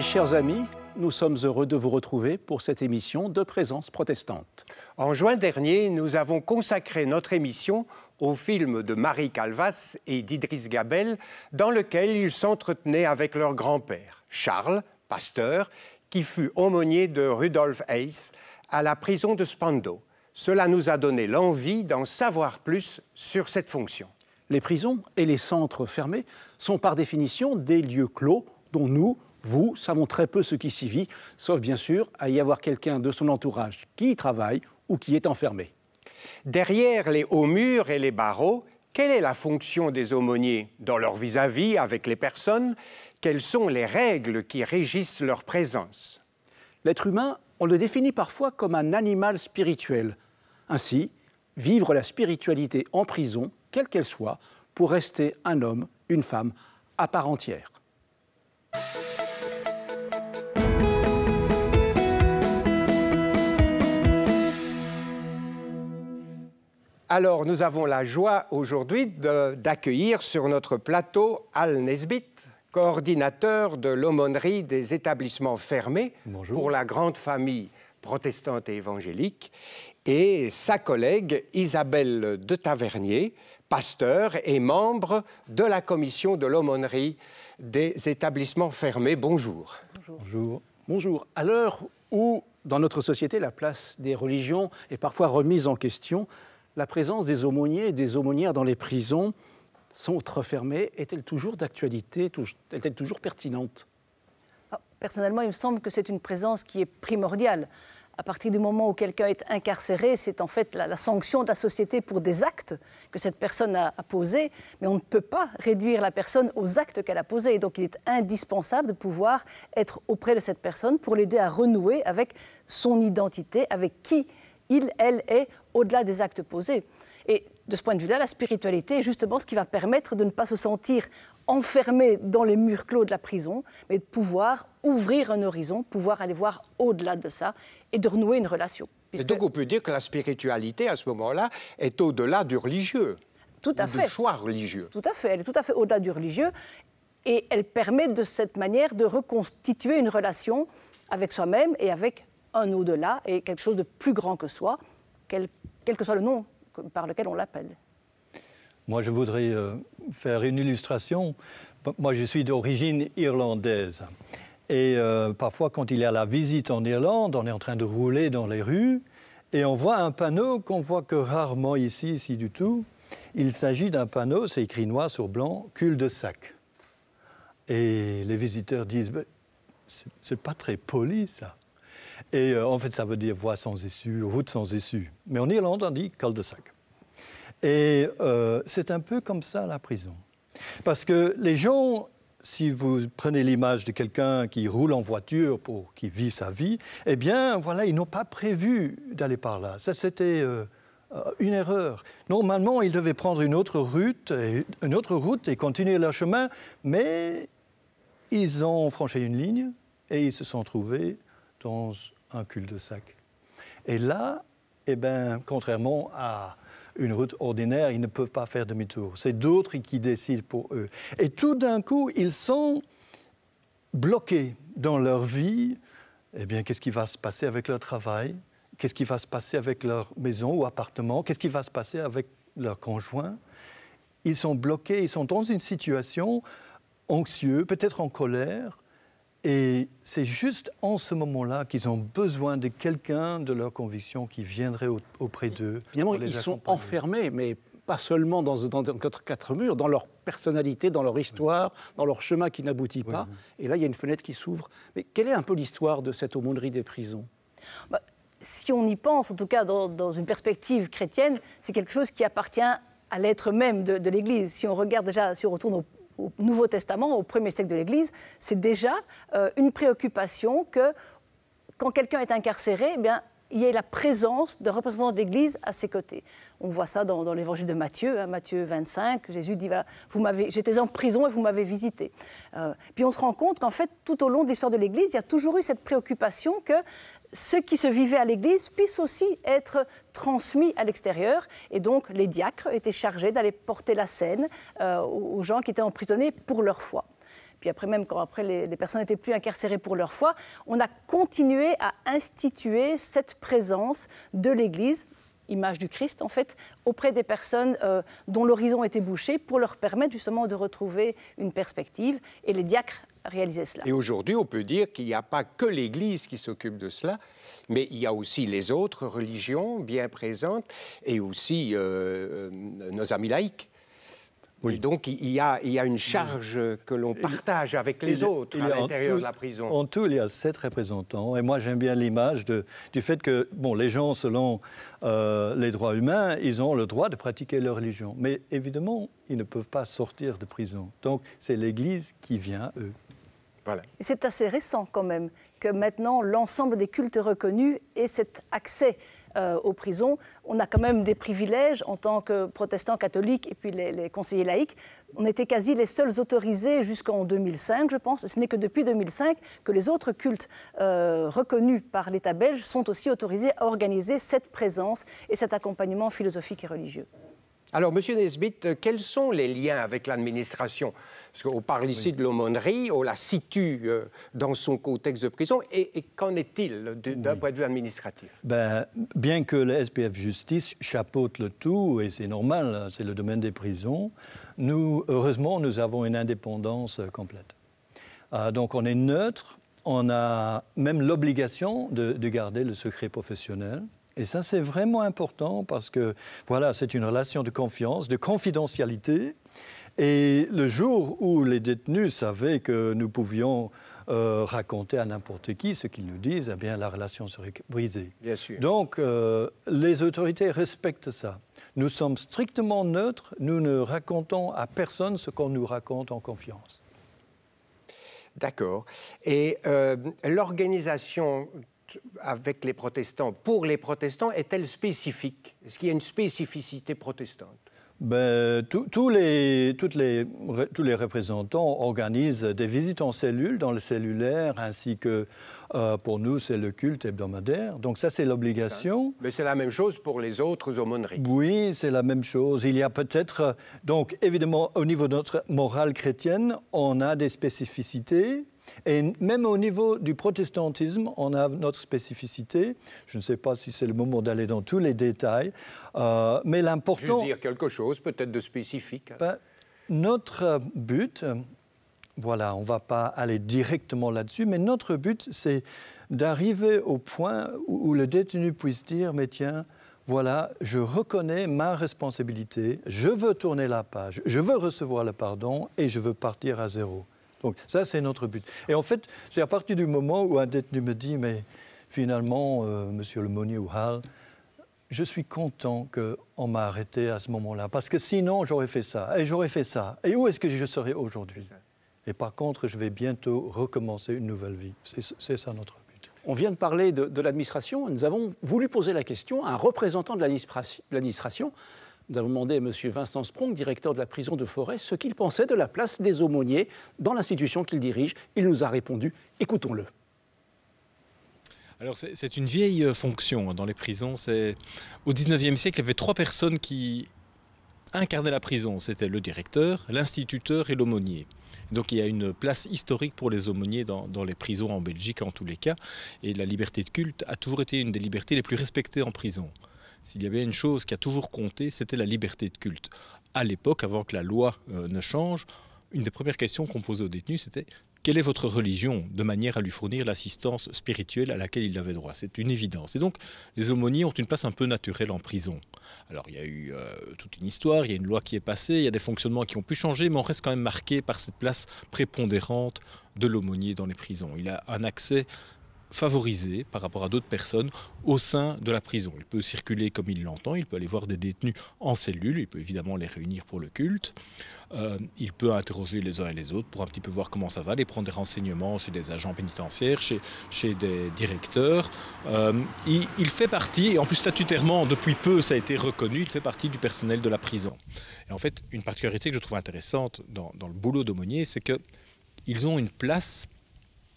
Chers amis, nous sommes heureux de vous retrouver pour cette émission de Présence protestante. En juin dernier, nous avons consacré notre émission au film de Marie Calvas et d'Idriss Gabel, dans lequel ils s'entretenaient avec leur grand-père, Charles, pasteur, qui fut aumônier de Rudolf Heiss à la prison de Spandau. Cela nous a donné l'envie d'en savoir plus sur cette fonction. Les prisons et les centres fermés sont par définition des lieux clos dont nous, vous, savons très peu ce qui s'y vit, sauf bien sûr à y avoir quelqu'un de son entourage qui y travaille ou qui est enfermé. Derrière les hauts murs et les barreaux, quelle est la fonction des aumôniers dans leur vis-à-vis avec les personnes? Quelles sont les règles qui régissent leur présence? L'être humain, on le définit parfois comme un animal spirituel. Ainsi, vivre la spiritualité en prison, quelle qu'elle soit, pour rester un homme, une femme, à part entière. Alors, nous avons la joie aujourd'hui d'accueillir sur notre plateau Al Nesbitt, coordinateur de l'aumônerie des établissements fermés pour la grande famille protestante et évangélique, et sa collègue Isabelle de Tavernier, pasteur et membre de la commission de l'aumônerie des établissements fermés. Bonjour. Bonjour. Bonjour. À l'heure où, dans notre société, la place des religions est parfois remise en question, la présence des aumôniers et des aumônières dans les prisons, centres fermés, est-elle toujours d'actualité, est-elle toujours pertinente? Personnellement, il me semble que c'est une présence qui est primordiale. À partir du moment où quelqu'un est incarcéré, c'est en fait la sanction de la société pour des actes que cette personne a posés, mais on ne peut pas réduire la personne aux actes qu'elle a posés. Donc il est indispensable de pouvoir être auprès de cette personne pour l'aider à renouer avec son identité, avec qui il, elle est, au-delà des actes posés. Et de ce point de vue-là, la spiritualité est justement ce qui va permettre de ne pas se sentir enfermé dans les murs clos de la prison, mais de pouvoir ouvrir un horizon, pouvoir aller voir au-delà de ça et de renouer une relation. Et donc on peut dire que la spiritualité, à ce moment-là, est au-delà du religieux. Tout à fait. Du choix religieux. Tout à fait. Elle est tout à fait au-delà du religieux et elle permet de cette manière de reconstituer une relation avec soi-même et avec un au-delà et quelque chose de plus grand que soi, quel que soit le nom par lequel on l'appelle. Moi, je voudrais faire une illustration. Moi, je suis d'origine irlandaise. Et parfois, quand il y a la visite en Irlande, on est en train de rouler dans les rues et on voit un panneau qu'on voit que rarement ici du tout. Il s'agit d'un panneau, c'est écrit noir sur blanc, cul-de-sac. Et les visiteurs disent, c'est pas très poli, ça. Et en fait, ça veut dire voie sans issue, route sans issue. Mais en Irlande, on dit cul-de-sac. Et c'est un peu comme ça, la prison. Parce que les gens, si vous prenez l'image de quelqu'un qui roule en voiture qui vit sa vie, eh bien, voilà, ils n'ont pas prévu d'aller par là. Ça, c'était une erreur. Normalement, ils devaient prendre une autre route et continuer leur chemin, mais ils ont franchi une ligne et ils se sont trouvés dans un cul-de-sac. Et là, eh bien, contrairement à une route ordinaire, ils ne peuvent pas faire demi-tour. C'est d'autres qui décident pour eux. Et tout d'un coup, ils sont bloqués dans leur vie. Eh bien, qu'est-ce qui va se passer avec leur travail? Qu'est-ce qui va se passer avec leur maison ou appartement? Qu'est-ce qui va se passer avec leur conjoint? Ils sont bloqués, ils sont dans une situation anxieuse, peut-être en colère. Et c'est juste en ce moment-là qu'ils ont besoin de quelqu'un de leur conviction qui viendrait auprès d'eux. Évidemment, ils sont enfermés, mais pas seulement dans quatre murs, dans leur personnalité, dans leur histoire, dans leur chemin qui n'aboutit pas. Et là, il y a une fenêtre qui s'ouvre. Mais quelle est un peu l'histoire de cette aumônerie des prisons? Si on y pense, en tout cas dans une perspective chrétienne, c'est quelque chose qui appartient à l'être même de l'Église. Si on regarde déjà, si on retourne au Nouveau Testament, au premier siècle de l'Église, c'est déjà une préoccupation que quand quelqu'un est incarcéré, eh bien, il y ait la présence de représentants de l'Église à ses côtés. On voit ça dans l'évangile de Matthieu, hein, Matthieu 25, Jésus dit voilà, j'étais en prison et vous m'avez visité. Puis on se rend compte qu'en fait, tout au long de l'histoire de l'Église, il y a toujours eu cette préoccupation que ce qui se vivait à l'Église puisse aussi être transmis à l'extérieur. Et donc, les diacres étaient chargés d'aller porter la scène aux gens qui étaient emprisonnés pour leur foi. Puis après, même quand les personnes n'étaient plus incarcérées pour leur foi, on a continué à instituer cette présence de l'Église, image du Christ en fait, auprès des personnes dont l'horizon était bouché pour leur permettre justement de retrouver une perspective. Et les diacres réalisaient cela. Et aujourd'hui, on peut dire qu'il n'y a pas que l'Église qui s'occupe de cela, mais il y a aussi les autres religions bien présentes et aussi nos amis laïcs. Oui. Donc, il y a une charge que l'on partage avec les autres à l'intérieur de la prison. En tout, il y a 7 représentants. Et moi, j'aime bien l'image du fait que les gens, selon les droits humains, ils ont le droit de pratiquer leur religion. Mais évidemment, ils ne peuvent pas sortir de prison. Donc, c'est l'Église qui vient, eux. Voilà. Et c'est assez récent quand même que maintenant l'ensemble des cultes reconnus ait cet accès aux prisons. On a quand même des privilèges en tant que protestants catholiques et puis les conseillers laïcs. On était quasi les seuls autorisés jusqu'en 2005, je pense. Ce n'est que depuis 2005 que les autres cultes reconnus par l'État belge sont aussi autorisés à organiser cette présence et cet accompagnement philosophique et religieux. Alors, M. Nesbitt, quels sont les liens avec l'administration? Parce qu'on parle ici de l'aumônerie, on la situe dans son contexte de prison. Et qu'en est-il d'un point de vue administratif? Bien que le SPF Justice chapeaute le tout, et c'est normal, c'est le domaine des prisons, heureusement, nous avons une indépendance complète. Donc, on est neutre, on a même l'obligation de garder le secret professionnel. Et ça, c'est vraiment important parce que, voilà, c'est une relation de confiance, de confidentialité. Et le jour où les détenus savaient que nous pouvions raconter à n'importe qui ce qu'ils nous disent, eh bien, la relation serait brisée. Bien sûr. Donc, les autorités respectent ça. Nous sommes strictement neutres, nous ne racontons à personne ce qu'on nous raconte en confiance. D'accord. Et l'organisation avec les protestants, pour les protestants, est-elle spécifique? Est-ce qu'il y a une spécificité protestante? Tous les représentants organisent des visites en cellule, dans le cellulaire, ainsi que pour nous, c'est le culte hebdomadaire. Donc ça, c'est l'obligation. Mais c'est la même chose pour les autres aumôneries. Oui, c'est la même chose. Il y a peut-être... Donc, évidemment, au niveau de notre morale chrétienne, on a des spécificités. Et même au niveau du protestantisme, on a notre spécificité. Je ne sais pas si c'est le moment d'aller dans tous les détails, mais l'important... Juste dire quelque chose, peut-être de spécifique. Notre but, voilà, on ne va pas aller directement là-dessus, mais notre but, c'est d'arriver au point où le détenu puisse dire, mais tiens, voilà, je reconnais ma responsabilité, je veux tourner la page, je veux recevoir le pardon et je veux partir à zéro. Donc ça, c'est notre but. Et en fait, c'est à partir du moment où un détenu me dit « mais finalement, monsieur l'aumônier ou Hal, je suis content qu'on m'a arrêté à ce moment-là, parce que sinon, j'aurais fait ça, et j'aurais fait ça. Et où est-ce que je serais aujourd'hui ?» Et par contre, je vais bientôt recommencer une nouvelle vie. C'est ça notre but. On vient de parler de l'administration. Nous avons voulu poser la question à un représentant de l'administration. Nous avons demandé à M. Vincent Sprong, directeur de la prison de Forêt, ce qu'il pensait de la place des aumôniers dans l'institution qu'il dirige. Il nous a répondu. Écoutons-le. Alors c'est une vieille fonction dans les prisons. Au XIXe siècle, il y avait 3 personnes qui incarnaient la prison. C'était le directeur, l'instituteur et l'aumônier. Donc il y a une place historique pour les aumôniers dans les prisons en Belgique en tous les cas. Et la liberté de culte a toujours été une des libertés les plus respectées en prison. S'il y avait une chose qui a toujours compté, c'était la liberté de culte. À l'époque, avant que la loi ne change, une des premières questions qu'on posait aux détenus, c'était « Quelle est votre religion ?» de manière à lui fournir l'assistance spirituelle à laquelle il avait droit. C'est une évidence. Et donc, les aumôniers ont une place un peu naturelle en prison. Alors, il y a eu toute une histoire, il y a une loi qui est passée, il y a des fonctionnements qui ont pu changer, mais on reste quand même marqué par cette place prépondérante de l'aumônier dans les prisons. Il a un accès favorisé par rapport à d'autres personnes au sein de la prison. Il peut circuler comme il l'entend, il peut aller voir des détenus en cellule, il peut évidemment les réunir pour le culte, il peut interroger les uns et les autres pour un petit peu voir comment ça va, aller prendre des renseignements chez des agents pénitentiaires, chez des directeurs. Il fait partie, et en plus statutairement depuis peu ça a été reconnu, il fait partie du personnel de la prison. Et en fait, une particularité que je trouve intéressante dans le boulot d'aumônier, c'est qu'ils ont une place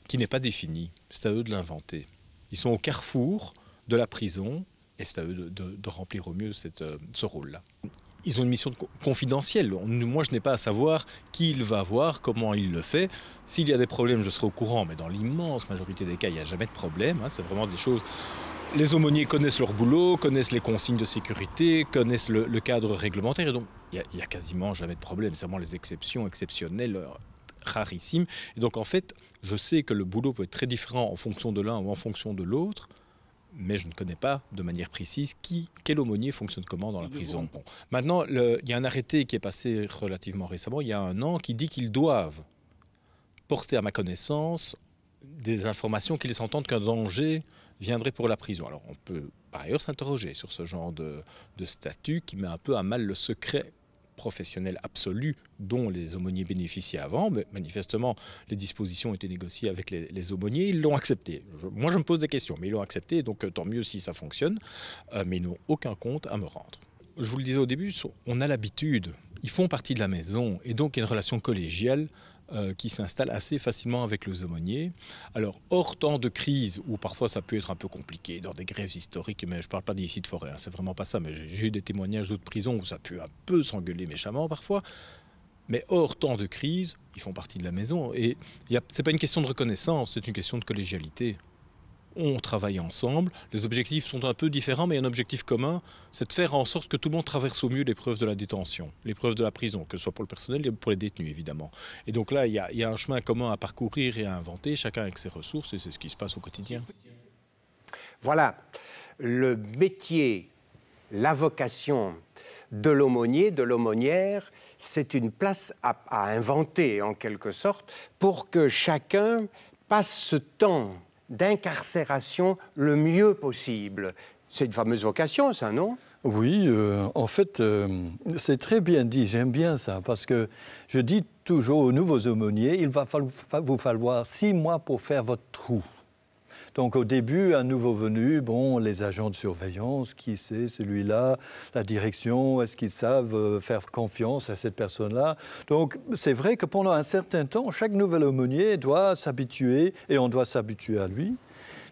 qui n'est pas définie. C'est à eux de l'inventer. Ils sont au carrefour de la prison et c'est à eux de remplir au mieux ce rôle-là. Ils ont une mission confidentielle. Moi, je n'ai pas à savoir qui il va voir, comment il le fait. S'il y a des problèmes, je serai au courant, mais dans l'immense majorité des cas, il n'y a jamais de problème. C'est vraiment des choses... Les aumôniers connaissent leur boulot, connaissent les consignes de sécurité, connaissent le cadre réglementaire. Et donc, il n'y a quasiment jamais de problème. C'est vraiment les exceptions exceptionnelles, rarissimes. Et donc, en fait, je sais que le boulot peut être très différent en fonction de l'un ou en fonction de l'autre, mais je ne connais pas de manière précise quel aumônier fonctionne comment dans la prison. Bon. Maintenant, il y a un arrêté qui est passé relativement récemment, il y a 1 an, qui dit qu'ils doivent porter à ma connaissance des informations qui laissent entendre qu'un danger viendrait pour la prison. Alors, on peut par ailleurs s'interroger sur ce genre de statut qui met un peu à mal le secret professionnel absolu dont les aumôniers bénéficiaient avant, mais manifestement les dispositions ont été négociées avec les aumôniers, ils l'ont accepté. Moi je me pose des questions, mais ils l'ont accepté, donc tant mieux si ça fonctionne, mais ils n'ont aucun compte à me rendre. Je vous le disais au début, on a l'habitude, ils font partie de la maison, et donc il y a une relation collégiale qui s'installe assez facilement avec les aumôniers. Alors, hors temps de crise, où parfois ça peut être un peu compliqué, dans des grèves historiques, mais je ne parle pas d'ici de forêt, c'est vraiment pas ça, mais j'ai eu des témoignages d'autres prisons où ça peut un peu s'engueuler méchamment parfois, mais hors temps de crise, ils font partie de la maison, et c'est pas une question de reconnaissance, c'est une question de collégialité. On travaille ensemble, les objectifs sont un peu différents, mais il y a un objectif commun, c'est de faire en sorte que tout le monde traverse au mieux l'épreuve de la détention, l'épreuve de la prison, que ce soit pour le personnel et pour les détenus évidemment. Et donc là, il y a un chemin commun à parcourir et à inventer, chacun avec ses ressources, et c'est ce qui se passe au quotidien. Voilà, le métier, la vocation de l'aumônier, de l'aumônière, c'est une place à inventer en quelque sorte, pour que chacun passe ce temps d'incarcération le mieux possible. C'est une fameuse vocation, ça, non ? Oui, en fait, c'est très bien dit, j'aime bien ça, parce que je dis toujours aux nouveaux aumôniers, il va vous falloir 6 mois pour faire votre trou. Donc au début, un nouveau venu, les agents de surveillance, qui c'est celui-là, la direction, est-ce qu'ils savent faire confiance à cette personne-là? Donc c'est vrai que pendant un certain temps, chaque nouvel aumônier doit s'habituer, et on doit s'habituer à lui.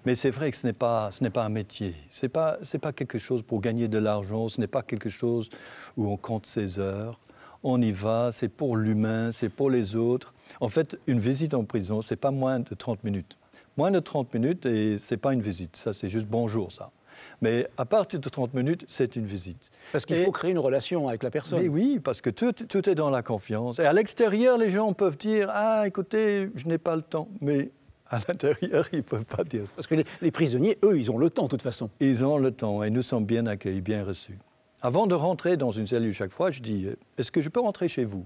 Mais c'est vrai que ce n'est pas un métier, c'est pas quelque chose pour gagner de l'argent, ce n'est pas quelque chose où on compte ses heures. On y va, c'est pour l'humain, c'est pour les autres. En fait, une visite en prison, c'est pas moins de 30 minutes. Moins de 30 minutes, et ce n'est pas une visite. Ça, c'est juste bonjour, ça. Mais à partir de 30 minutes, c'est une visite. Parce qu'il faut créer une relation avec la personne. Mais oui, parce que tout est dans la confiance. Et à l'extérieur, les gens peuvent dire « Ah, écoutez, je n'ai pas le temps ». Mais à l'intérieur, ils ne peuvent pas dire ça. Parce que les prisonniers, eux, ils ont le temps, de toute façon. Ils ont le temps, et nous sommes bien accueillis, bien reçus. Avant de rentrer dans une cellule chaque fois, je dis « Est-ce que je peux rentrer chez vous ?»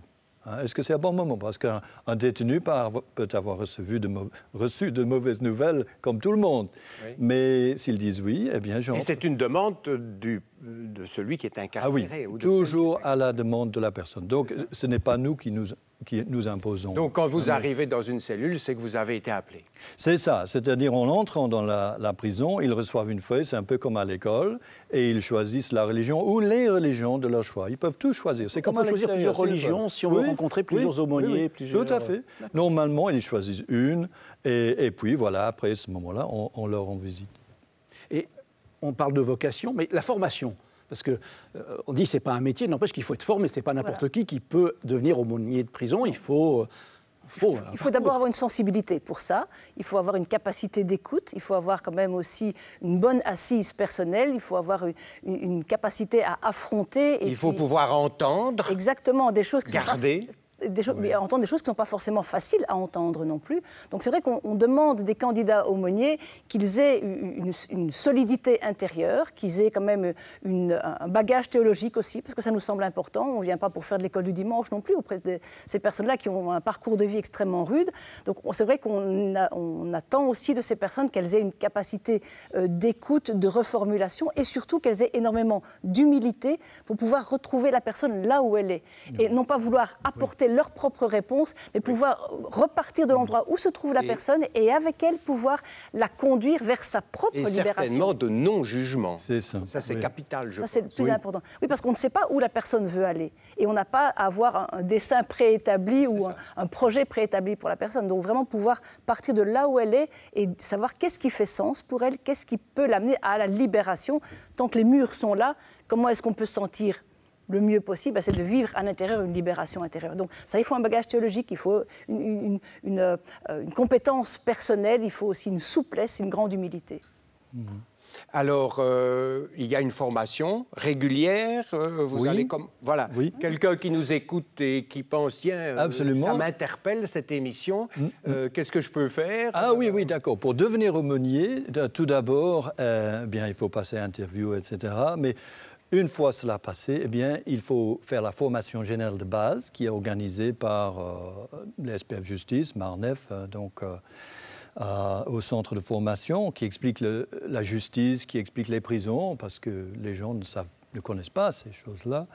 Est-ce que c'est un bon moment? Parce qu'un détenu peut avoir reçu de mauvaises nouvelles, comme tout le monde. Oui. Mais s'ils disent oui, eh bien, j'entre. Et c'est une demande de celui qui est incarcéré? Ah oui, ou de toujours à la demande de la personne. Donc, ce n'est pas nous qui nous imposons. Donc, quand vous arrivez dans une cellule, c'est que vous avez été appelé? C'est ça. C'est-à-dire, en entrant dans la prison, ils reçoivent une feuille, c'est un peu comme à l'école, et ils choisissent la religion ou les religions de leur choix. Ils peuvent tout choisir. C'est comme on peut choisir plusieurs religions si on veut rencontrer plusieurs aumôniers. Oui, plusieurs... Tout à fait. Normalement, ils choisissent une, et puis voilà, après ce moment-là, on leur rend visite. Et on parle de vocation, mais la formation, parce qu'on dit que ce n'est pas un métier, n'empêche qu'il faut être formé, ce n'est pas n'importe qui peut devenir aumônier de prison, il faut d'abord avoir une sensibilité pour ça, il faut avoir une capacité d'écoute, il faut avoir quand même aussi une bonne assise personnelle, il faut avoir une capacité à affronter. Il faut pouvoir entendre. Exactement, des choses qui garder. mais entendre des choses qui ne sont pas forcément faciles à entendre non plus. Donc c'est vrai qu'on demande des candidats aumôniers qu'ils aient une solidité intérieure, qu'ils aient quand même un bagage théologique aussi, parce que ça nous semble important. On ne vient pas pour faire de l'école du dimanche non plus auprès de ces personnes-là qui ont un parcours de vie extrêmement rude. Donc c'est vrai qu'on attend aussi de ces personnes qu'elles aient une capacité d'écoute, de reformulation et surtout qu'elles aient énormément d'humilité pour pouvoir retrouver la personne là où elle est. Et non pas vouloir apporter leur propre réponse, mais pouvoir repartir de l'endroit où se trouve la personne et avec elle pouvoir la conduire vers sa propre libération. Et certainement de non-jugement. C'est ça. Ça, c'est capital, je pense. Ça, c'est le plus important. Oui, parce qu'on ne sait pas où la personne veut aller. Et on n'a pas à avoir un dessin préétabli ou un projet préétabli pour la personne. Donc vraiment pouvoir partir de là où elle est et savoir qu'est-ce qui fait sens pour elle, qu'est-ce qui peut l'amener à la libération. Tant que les murs sont là, comment est-ce qu'on peut se sentir le mieux possible, c'est de vivre à l'intérieur une libération intérieure. Donc ça, il faut un bagage théologique, il faut une compétence personnelle, il faut aussi une souplesse, une grande humilité. Alors, il y a une formation régulière. Vous allez voilà. Quelqu'un qui nous écoute et qui pense, tiens, ça m'interpelle cette émission. Qu'est-ce que je peux faire? Ah oui, d'accord. Pour devenir aumônier, tout d'abord, bien, il faut passer interview, etc. Mais une fois cela passé, eh bien, il faut faire la formation générale de base qui est organisée par l'SPF Justice, Marnef, au centre de formation, qui explique la justice, qui explique les prisons, parce que les gens ne connaissent pas ces choses-là.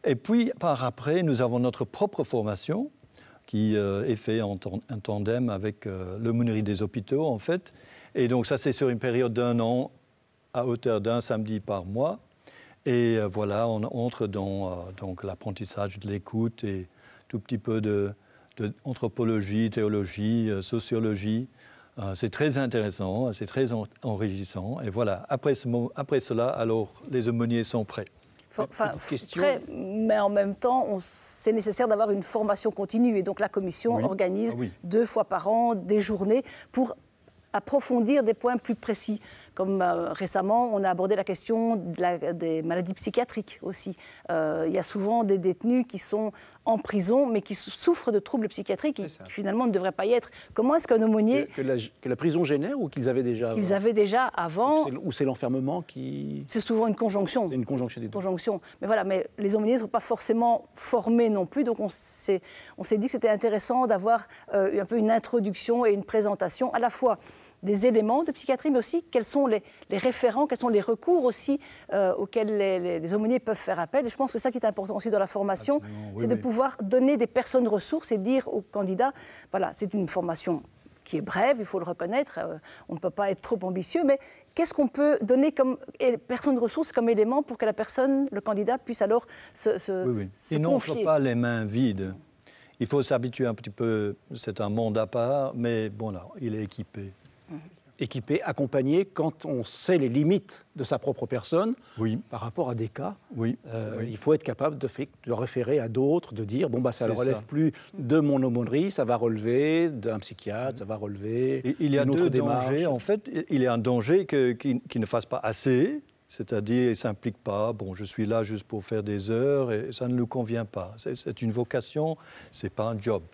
Et puis, par après, nous avons notre propre formation qui est faite en tandem avec l'aumônerie des hôpitaux, en fait. Et donc, ça, c'est sur une période d'1 an, à hauteur d'un samedi par mois. Et voilà, on entre dans donc l'apprentissage de l'écoute et tout petit peu d'anthropologie, théologie, sociologie. C'est très intéressant, c'est très enrichissant. Et voilà, après cela, alors, les aumôniers sont prêts. Prêts, mais en même temps, c'est nécessaire d'avoir une formation continue. Et donc la commission organise 2 fois par an des journées pour approfondir des points plus précis. Comme récemment, on a abordé la question des maladies psychiatriques aussi. Il y a souvent des détenus qui sont en prison, mais qui souffrent de troubles psychiatriques et qui finalement ne devraient pas y être. Comment est-ce qu'un aumônier... Que la prison génère ou qu'ils avaient déjà avant? Qu'ils avaient déjà avant. Ou c'est l'enfermement qui... C'est souvent une conjonction. C'est une conjonction des deux. Mais voilà, mais les aumôniers ne sont pas forcément formés non plus, donc on s'est dit que c'était intéressant d'avoir un peu une introduction et une présentation à la fois des éléments de psychiatrie, mais aussi quels sont les référents, quels sont les recours aussi auxquels les aumôniers peuvent faire appel. Et je pense que ça qui est important aussi dans la formation, c'est de pouvoir donner des personnes ressources et dire aux candidats, voilà, c'est une formation qui est brève, il faut le reconnaître, on ne peut pas être trop ambitieux, mais qu'est-ce qu'on peut donner comme personne ressource, comme élément pour que la personne, le candidat, puisse alors se Il confier. n'entre pas les mains vides. Il faut s'habituer un petit peu, c'est un monde à part, mais bon, là, il est équipé. Équipé, accompagné, quand on sait les limites de sa propre personne par rapport à des cas, il faut être capable de référer à d'autres, de dire ça ne relève plus de mon aumônerie, ça va relever d'un psychiatre, ça va relever il y a d'une autre 2 démarche. dangers, en fait. Il y a un danger qu'il ne fasse pas assez, c'est-à-dire il ne s'implique pas. Bon, je suis là juste pour faire des heures et ça ne lui convient pas. C'est une vocation, ce n'est pas un job.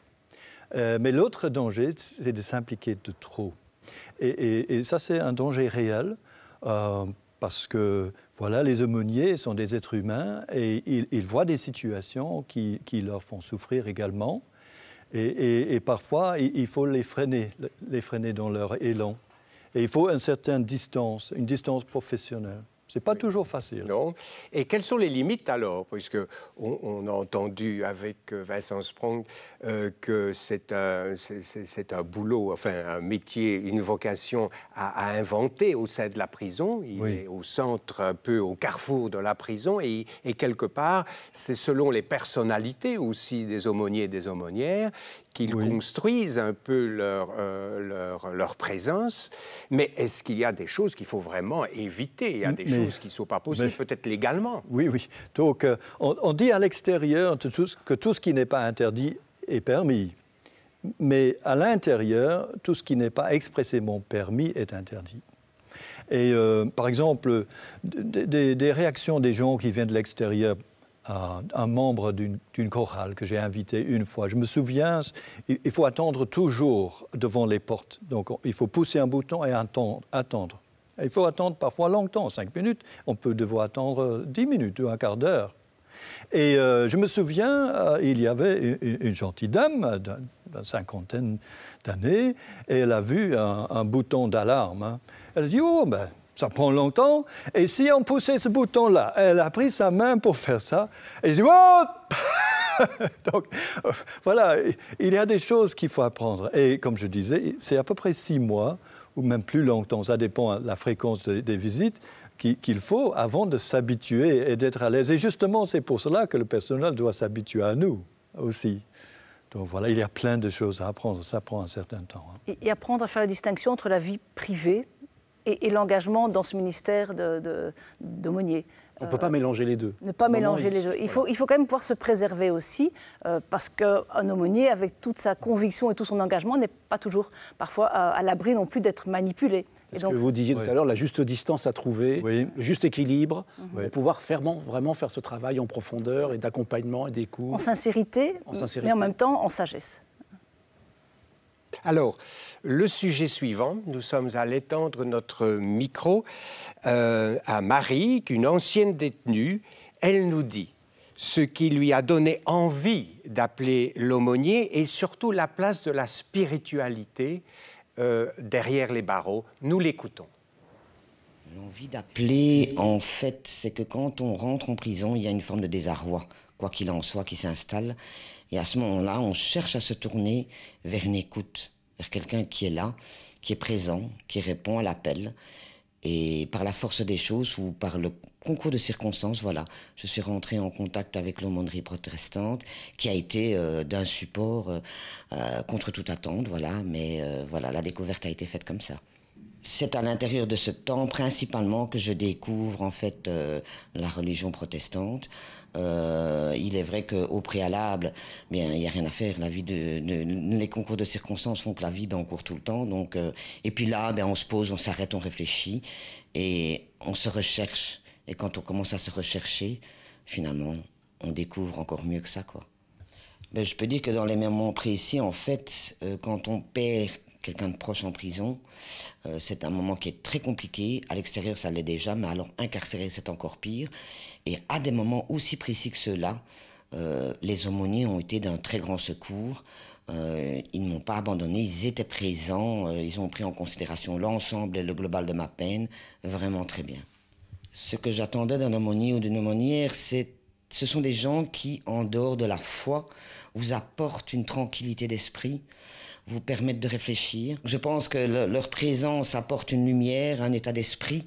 Mais l'autre danger, c'est de s'impliquer de trop. Et ça, c'est un danger réel parce que voilà, les aumôniers sont des êtres humains et ils voient des situations qui leur font souffrir également. Et parfois, il faut les freiner dans leur élan. Et il faut une certaine distance, une distance professionnelle. Ce n'est pas toujours facile. Non. Et quelles sont les limites alors? Puisque on a entendu avec Vincent Sprong que c'est un boulot, enfin un métier, une vocation à inventer au sein de la prison. Il est au centre, un peu au carrefour de la prison. Et quelque part, c'est selon les personnalités aussi des aumôniers et des aumônières qu'ils construisent un peu leur présence. Mais est-ce qu'il y a des choses qu'il faut vraiment éviter? Il y a des choses qui ne sont pas possibles, peut-être légalement. Oui. Donc, on dit à l'extérieur que tout ce qui n'est pas interdit est permis. Mais à l'intérieur, tout ce qui n'est pas expressément permis est interdit. Et par exemple, des réactions des gens qui viennent de l'extérieur un membre d'une chorale que j'ai invité une fois. Je me souviens, il faut attendre toujours devant les portes. Donc, il faut pousser un bouton et attendre. Il faut attendre parfois longtemps, 5 minutes. On peut devoir attendre 10 minutes ou un quart d'heure. Et je me souviens, il y avait une gentille dame d'une cinquantaine d'années, et elle a vu un bouton d'alarme. Hein. Elle a dit, oh, ben, ça prend longtemps. Et si on poussait ce bouton-là, elle a pris sa main pour faire ça. Et je dis, oh donc, voilà, il y a des choses qu'il faut apprendre. Et comme je disais, c'est à peu près 6 mois, ou même plus longtemps, ça dépend de la fréquence des visites, qu'il faut avant de s'habituer et d'être à l'aise. Et justement, c'est pour cela que le personnel doit s'habituer à nous aussi. Donc voilà, il y a plein de choses à apprendre, ça prend un certain temps. Hein. Et apprendre à faire la distinction entre la vie privée et l'engagement dans ce ministère d'aumônier. On ne peut pas mélanger les deux. Ne pas mélanger les deux. Il faut quand même pouvoir se préserver aussi, parce qu'un aumônier, avec toute sa conviction et tout son engagement, n'est pas toujours parfois à l'abri non plus d'être manipulé. C'est ce que vous disiez tout à l'heure, la juste distance à trouver, le juste équilibre, pour pouvoir vraiment faire ce travail en profondeur et d'accompagnement et d'écoute. En sincérité, mais en même temps en sagesse. Alors, le sujet suivant, nous sommes allés tendre notre micro à Marie, une ancienne détenue. Elle nous dit ce qui lui a donné envie d'appeler l'aumônier et surtout la place de la spiritualité derrière les barreaux. Nous l'écoutons. L'envie d'appeler, en fait, c'est que quand on rentre en prison, il y a une forme de désarroi, quoi qu'il en soit, qui s'installe. Et à ce moment-là, on cherche à se tourner vers une écoute, vers quelqu'un qui est là, qui est présent, qui répond à l'appel. Et par la force des choses ou par le concours de circonstances, voilà, je suis rentré en contact avec l'aumônerie protestante, qui a été d'un support contre toute attente, voilà. Mais voilà, la découverte a été faite comme ça. C'est à l'intérieur de ce temps, principalement, que je découvre, en fait, la religion protestante. Il est vrai qu'au préalable, bien, il n'y a rien à faire. La vie les concours de circonstances font que la vie, ben, on court tout le temps. Donc, et puis là, ben, on se pose, on s'arrête, on réfléchit et on se recherche. Et quand on commence à se rechercher, finalement, on découvre encore mieux que ça, quoi. Ben, je peux dire que dans les moments précis, en fait, quand on perd quelqu'un de proche en prison, c'est un moment qui est très compliqué. À l'extérieur, ça l'est déjà, mais alors incarcéré, c'est encore pire. Et à des moments aussi précis que ceux-là, les aumôniers ont été d'un très grand secours. Ils ne m'ont pas abandonné, ils étaient présents, ils ont pris en considération l'ensemble et le global de ma peine, vraiment très bien. Ce que j'attendais d'un aumônier ou d'une aumônière, ce sont des gens qui, en dehors de la foi, vous apportent une tranquillité d'esprit, vous permettent de réfléchir. Je pense que leur présence apporte une lumière, un état d'esprit.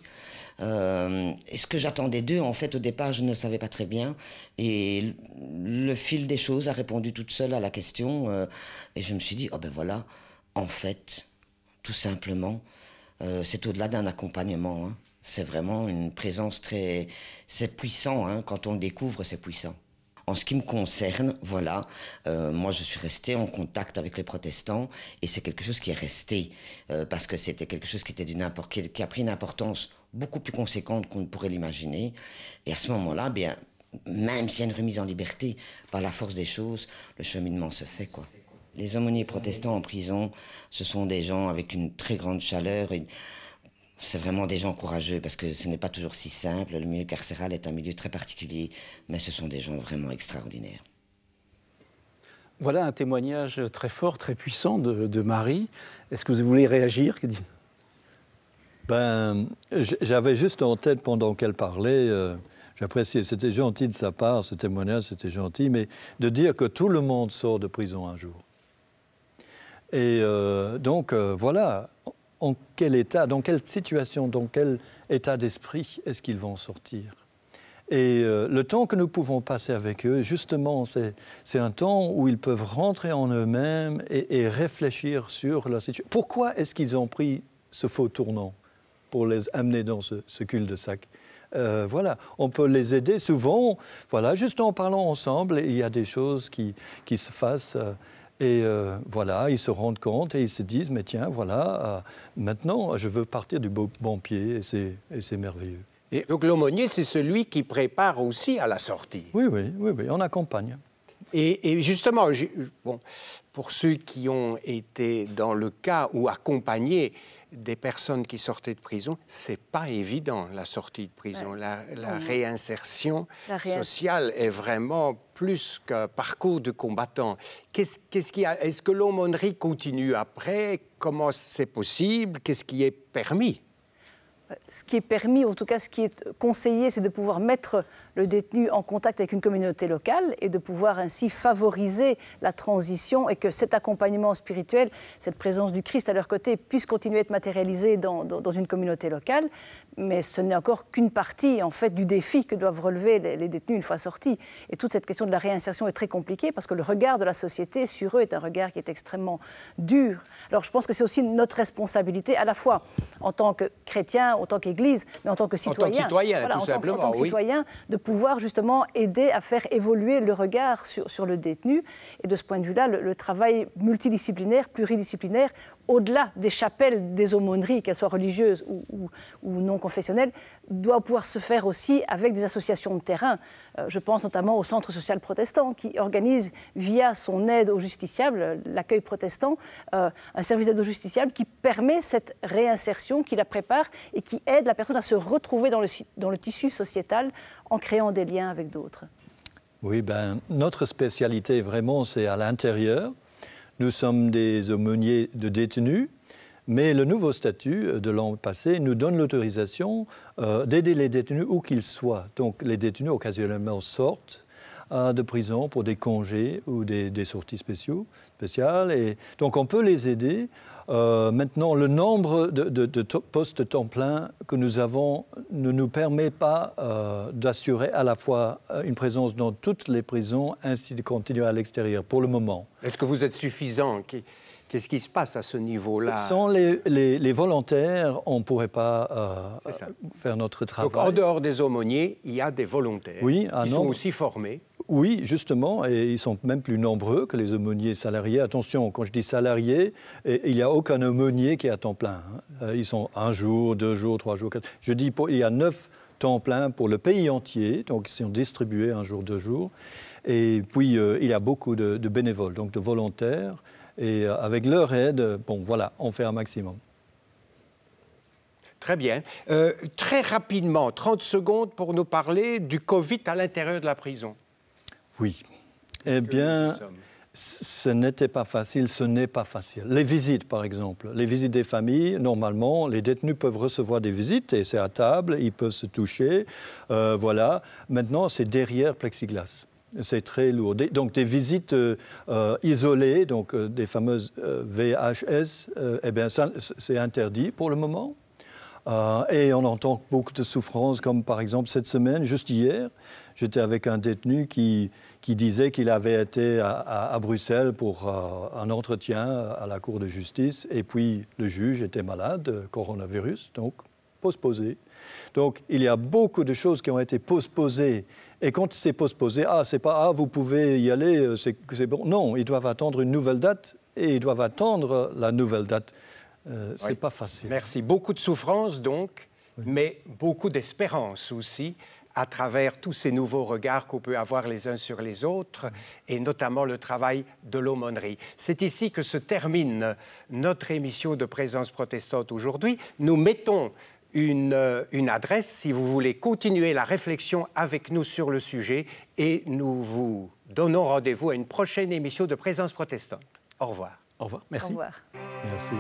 Et ce que j'attendais d'eux, en fait, au départ, je ne le savais pas très bien. Et le fil des choses a répondu toute seule à la question. Et je me suis dit, oh ben voilà, en fait, tout simplement, c'est au-delà d'un accompagnement. Hein. C'est vraiment une présence très... C'est puissant, hein. Quand on le découvre, c'est puissant. En ce qui me concerne, voilà, moi je suis resté en contact avec les protestants et c'est quelque chose qui est resté parce que c'était quelque chose qui a pris une importance beaucoup plus conséquente qu'on ne pourrait l'imaginer. Et à ce moment-là, bien, même s'il y a une remise en liberté, par la force des choses, le cheminement se fait, quoi. Les aumôniers protestants en prison, ce sont des gens avec une très grande chaleur. C'est vraiment des gens courageux parce que ce n'est pas toujours si simple. Le milieu carcéral est un milieu très particulier, mais ce sont des gens vraiment extraordinaires. Voilà un témoignage très fort, très puissant de Marie. Est-ce que vous voulez réagir? Ben, j'avais juste en tête pendant qu'elle parlait, j'appréciais, c'était gentil de sa part, ce témoignage, c'était gentil, mais de dire que tout le monde sort de prison un jour. Et donc, voilà. En quel état, dans quelle situation, dans quel état d'esprit est-ce qu'ils vont sortir? Et le temps que nous pouvons passer avec eux, justement, c'est un temps où ils peuvent rentrer en eux-mêmes et réfléchir sur leur situation. Pourquoi est-ce qu'ils ont pris ce faux tournant pour les amener dans ce cul-de-sac? Voilà, on peut les aider souvent, voilà, juste en parlant ensemble, il y a des choses qui se fassent. Et voilà, ils se rendent compte et ils se disent, mais tiens, voilà, maintenant, je veux partir du bon pied et c'est merveilleux. Et donc l'aumônier, c'est celui qui prépare aussi à la sortie. Oui, on accompagne. Et justement, bon, pour ceux qui ont été dans le cas ou accompagné des personnes qui sortaient de prison, c'est pas évident la sortie de prison. Ouais. La réinsertion sociale est vraiment plus qu'un parcours de combattant. Est-ce que l'aumônerie continue après? Comment c'est possible? Qu'est-ce qui est permis? Ce qui est permis, en tout cas ce qui est conseillé, c'est de pouvoir mettre le détenu en contact avec une communauté locale et de pouvoir ainsi favoriser la transition et que cet accompagnement spirituel, cette présence du Christ à leur côté puisse continuer à être matérialisée dans une communauté locale. Mais ce n'est encore qu'une partie en fait, du défi que doivent relever les détenus une fois sortis. Et toute cette question de la réinsertion est très compliquée parce que le regard de la société sur eux est un regard qui est extrêmement dur. Alors je pense que c'est aussi notre responsabilité à la fois en tant que chrétiens, en tant qu'Église, mais en tant que citoyen. En tant que citoyen, voilà, tout simplement, en tant que citoyen, de pouvoir justement aider à faire évoluer le regard sur le détenu. Et de ce point de vue-là, le travail multidisciplinaire, pluridisciplinaire, au-delà des chapelles des aumôneries, qu'elles soient religieuses ou non confessionnelles, doit pouvoir se faire aussi avec des associations de terrain. Je pense notamment au Centre social protestant qui organise via son aide aux justiciables, l'accueil protestant, un service d'aide aux justiciables qui permet cette réinsertion, qui la prépare et qui aide la personne à se retrouver dans le tissu sociétal en créant des liens avec d'autres. Oui, notre spécialité vraiment c'est à l'intérieur. Nous sommes des aumôniers de détenus, mais le nouveau statut de l'an passé nous donne l'autorisation d'aider les détenus où qu'ils soient. Donc les détenus occasionnellement sortent de prison pour des congés ou des sorties spéciales. Et donc on peut les aider. Maintenant, le nombre de postes de temps plein que nous avons ne nous permet pas d'assurer à la fois une présence dans toutes les prisons ainsi de continuer à l'extérieur pour le moment. Est-ce que vous êtes suffisant? Qu'est-ce qui se passe à ce niveau-là? Sans les volontaires, on ne pourrait pas faire notre travail. Donc en dehors des aumôniers, il y a des volontaires qui sont aussi formés. Oui, justement, et ils sont même plus nombreux que les aumôniers salariés. Attention, quand je dis salariés, il n'y a aucun aumônier qui est à temps plein. Ils sont 1 jour, 2 jours, 3 jours, 4. Je dis, il y a 9 temps plein pour le pays entier, donc ils sont distribués 1 jour, 2 jours. Et puis, il y a beaucoup de bénévoles, donc de volontaires. Et avec leur aide, bon, voilà, on fait un maximum. Très bien. Très rapidement, 30 secondes pour nous parler du Covid à l'intérieur de la prison. Oui. Eh bien, ce n'était pas facile, ce n'est pas facile. Les visites, par exemple, les visites des familles, normalement, les détenus peuvent recevoir des visites et c'est à table, ils peuvent se toucher, voilà. Maintenant, c'est derrière plexiglas. C'est très lourd. Donc des visites isolées, donc des fameuses VHS, eh bien ça, c'est interdit pour le moment. Et on entend beaucoup de souffrances, comme par exemple cette semaine, juste hier, j'étais avec un détenu qui disait qu'il avait été à Bruxelles pour un entretien à la Cour de justice, et puis le juge était malade, coronavirus, donc postposé. Donc il y a beaucoup de choses qui ont été postposées. Et quand c'est postposé, c'est pas vous pouvez y aller, c'est bon. Non, ils doivent attendre une nouvelle date et ils doivent attendre la nouvelle date. C'est pas facile. Merci. Beaucoup de souffrance donc, mais beaucoup d'espérance aussi à travers tous ces nouveaux regards qu'on peut avoir les uns sur les autres et notamment le travail de l'aumônerie. C'est ici que se termine notre émission de Présence protestante aujourd'hui. Nous mettons une adresse si vous voulez continuer la réflexion avec nous sur le sujet et nous vous donnons rendez-vous à une prochaine émission de Présence protestante. Au revoir. Au revoir. Merci. Au revoir. Merci.